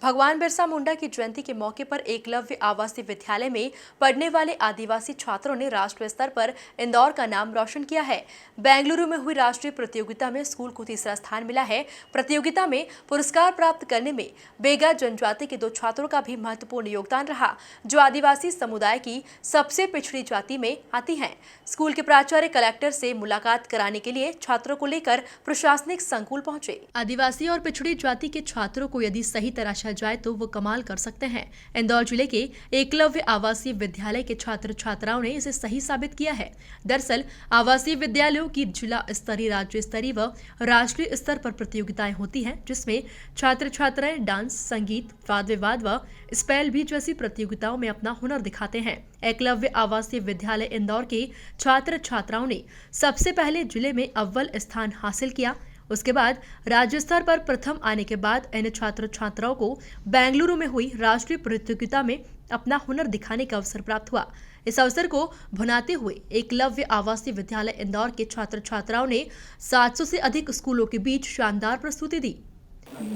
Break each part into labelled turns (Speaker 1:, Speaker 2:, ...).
Speaker 1: भगवान बिरसा मुंडा की जयंती के मौके पर एकलव्य आवासीय विद्यालय में पढ़ने वाले आदिवासी छात्रों ने राष्ट्रीय स्तर पर इंदौर का नाम रोशन किया है। बेंगलुरु में हुई राष्ट्रीय प्रतियोगिता में स्कूल को तीसरा स्थान मिला है। प्रतियोगिता में पुरस्कार प्राप्त करने में बेगा जनजाति के 2 छात्रों का भी महत्वपूर्ण योगदान रहा, जो आदिवासी समुदाय की सबसे पिछड़ी जाति में आती हैं। स्कूल के प्राचार्य कलेक्टर से मुलाकात कराने के लिए छात्रों को लेकर प्रशासनिक संकुल पहुंचे। आदिवासी और पिछड़ी जाति के छात्रों को यदि सही तरह जाए तो वो कमाल कर सकते हैं। इंदौर जिले के एकलव्य आवासीय विद्यालय के छात्र छात्राओं ने इसे सही साबित किया है। दरअसल आवासीय विद्यालयों की जिला स्तरीय, राज्य स्तरीय व राष्ट्रीय स्तर पर प्रतियोगिताएं होती हैं, जिसमें छात्र छात्राएं डांस, संगीत, वाद विवाद व स्पेल भी जैसी प्रतियोगिताओं में अपना हुनर दिखाते हैं। एकलव्य आवासीय विद्यालय इंदौर के छात्र छात्राओं ने सबसे पहले जिले में अव्वल स्थान हासिल किया। उसके बाद राज्य स्तर पर प्रथम आने के बाद इन छात्र छात्राओं को बेंगलुरु में हुई राष्ट्रीय प्रतियोगिता में अपना हुनर दिखाने का अवसर प्राप्त हुआ। इस अवसर को भुनाते हुए एकलव्य आवासीय विद्यालय इंदौर के छात्र छात्राओं ने 700 से अधिक स्कूलों के बीच शानदार प्रस्तुति दी।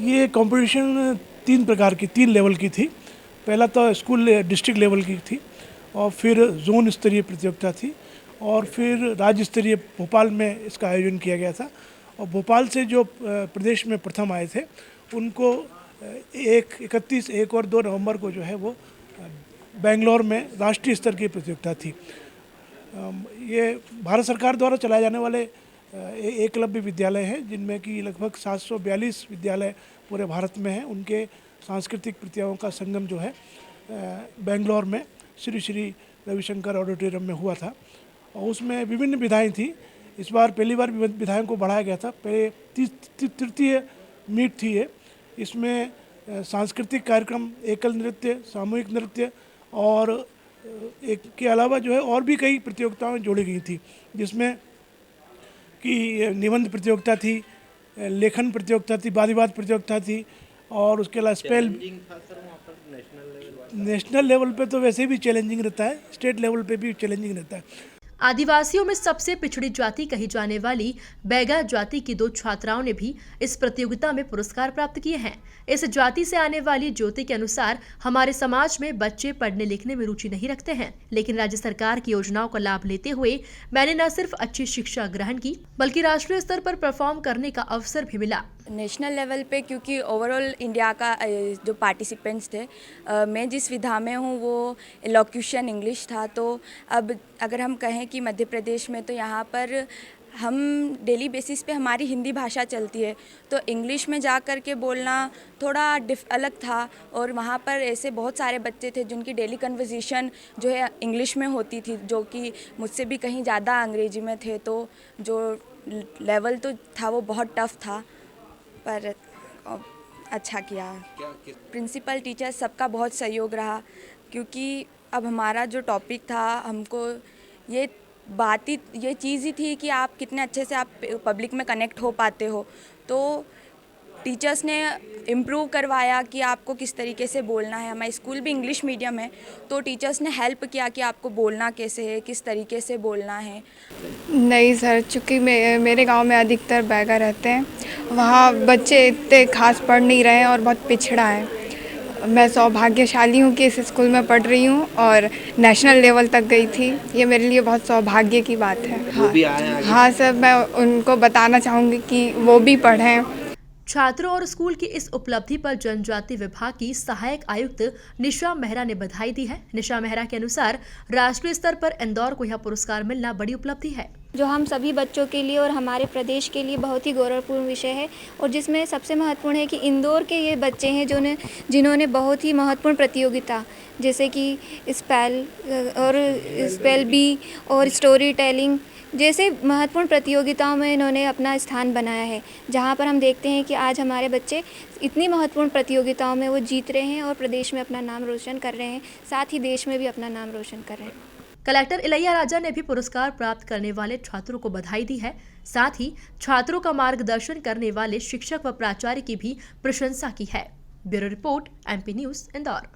Speaker 2: ये कंपटीशन 3 प्रकार की, 3 लेवल की थी। पहला तो स्कूल डिस्ट्रिक्ट लेवल की थी, और फिर जोन स्तरीय प्रतियोगिता थी, और फिर राज्य स्तरीय भोपाल में इसका आयोजन किया गया था। और भोपाल से जो प्रदेश में प्रथम आए थे उनको 1 और 2 नवंबर को जो है वो बेंगलोर में राष्ट्रीय स्तर की प्रतियोगिता थी। ये भारत सरकार द्वारा चलाए जाने वाले एकलव्य विद्यालय हैं, जिनमें कि लगभग 742 विद्यालय पूरे भारत में हैं। उनके सांस्कृतिक प्रतियोगिताओं का संगम जो है बेंगलोर में श्री श्री रविशंकर ऑडिटोरियम में हुआ था, और उसमें विभिन्न विधाएँ थी। इस बार पहली बार विधायकों को बढ़ाया गया था। पहले तृतीय मीट थी ये। इसमें सांस्कृतिक कार्यक्रम, एकल नृत्य, सामूहिक नृत्य और एक के अलावा जो है और भी कई प्रतियोगिताएं जोड़ी गई थी, जिसमें कि निबंध प्रतियोगिता थी, लेखन प्रतियोगिता थी, वाद विवाद प्रतियोगिता थी, और उसके अलावा स्पेल। नेशनल लेवल पे तो वैसे भी चैलेंजिंग रहता है, स्टेट लेवल पे भी चैलेंजिंग रहता है।
Speaker 1: आदिवासियों में सबसे पिछड़ी जाति कही जाने वाली बैगा जाति की 2 छात्राओं ने भी इस प्रतियोगिता में पुरस्कार प्राप्त किए हैं। इस जाति से आने वाली ज्योति के अनुसार हमारे समाज में बच्चे पढ़ने लिखने में रुचि नहीं रखते हैं, लेकिन राज्य सरकार की योजनाओं का लाभ लेते हुए मैंने न सिर्फ अच्छी शिक्षा ग्रहण की, बल्कि राष्ट्रीय स्तर पर परफॉर्म करने का अवसर भी मिला।
Speaker 3: नेशनल लेवल पे, क्योंकि ओवरऑल इंडिया का जो पार्टिसिपेंट्स थे, मैं जिस विधा में हूँ वो इलोक्यूशन इंग्लिश था। तो अब अगर हम कहें कि मध्य प्रदेश में, तो यहाँ पर हम डेली बेसिस पे हमारी हिंदी भाषा चलती है, तो इंग्लिश में जा कर के बोलना थोड़ा अलग था। और वहाँ पर ऐसे बहुत सारे बच्चे थे जिनकी डेली कन्वर्सेशन जो है इंग्लिश में होती थी, जो कि मुझसे भी कहीं ज़्यादा अंग्रेजी में थे। तो जो लेवल तो था वो बहुत टफ था, पर अच्छा किया। प्रिंसिपल, टीचर सबका बहुत सहयोग रहा, क्योंकि अब हमारा जो टॉपिक था, हमको ये चीज़ ही थी कि आप कितने अच्छे से आप पब्लिक में कनेक्ट हो पाते हो। तो टीचर्स ने इम्प्रूव करवाया कि आपको किस तरीके से बोलना है। हमारा स्कूल भी इंग्लिश मीडियम है, तो टीचर्स ने हेल्प किया कि आपको बोलना कैसे है, किस तरीके से बोलना है।
Speaker 4: नहीं सर, चूँकि मेरे गांव में अधिकतर बैगा रहते हैं, वहाँ बच्चे इतने खास पढ़ नहीं रहे हैं और बहुत पिछड़ा है। मैं सौभाग्यशाली हूँ कि इस स्कूल में पढ़ रही हूँ और नेशनल लेवल तक गई थी। ये मेरे लिए बहुत सौभाग्य की बात है। हाँ सर, मैं उनको बताना चाहूँगी कि वो भी पढ़ें।
Speaker 1: छात्रों और स्कूल की इस उपलब्धि पर जनजाति विभाग की सहायक आयुक्त निशा मेहरा ने बधाई दी है। निशा मेहरा के अनुसार राष्ट्रीय स्तर पर इंदौर को यह पुरस्कार मिलना बड़ी उपलब्धि है,
Speaker 5: जो हम सभी बच्चों के लिए और हमारे प्रदेश के लिए बहुत ही गौरवपूर्ण विषय है। और जिसमें सबसे महत्वपूर्ण है कि इंदौर के ये बच्चे हैं जिन्होंने बहुत ही महत्वपूर्ण प्रतियोगिता, जैसे कि स्पेल बी और स्टोरी टेलिंग जैसे महत्वपूर्ण प्रतियोगिताओं में इन्होंने अपना स्थान बनाया है, जहां पर हम देखते हैं कि आज हमारे बच्चे इतनी महत्वपूर्ण प्रतियोगिताओं में वो जीत रहे हैं और प्रदेश में अपना नाम रोशन कर रहे हैं, साथ ही देश में भी अपना नाम रोशन कर रहे हैं।
Speaker 1: कलेक्टर इलैया राजा ने भी पुरस्कार प्राप्त करने वाले छात्रों को बधाई दी है। साथ ही छात्रों का मार्गदर्शन करने वाले शिक्षक व प्राचार्य की भी प्रशंसा की है। Bureau report, MP news, Indore.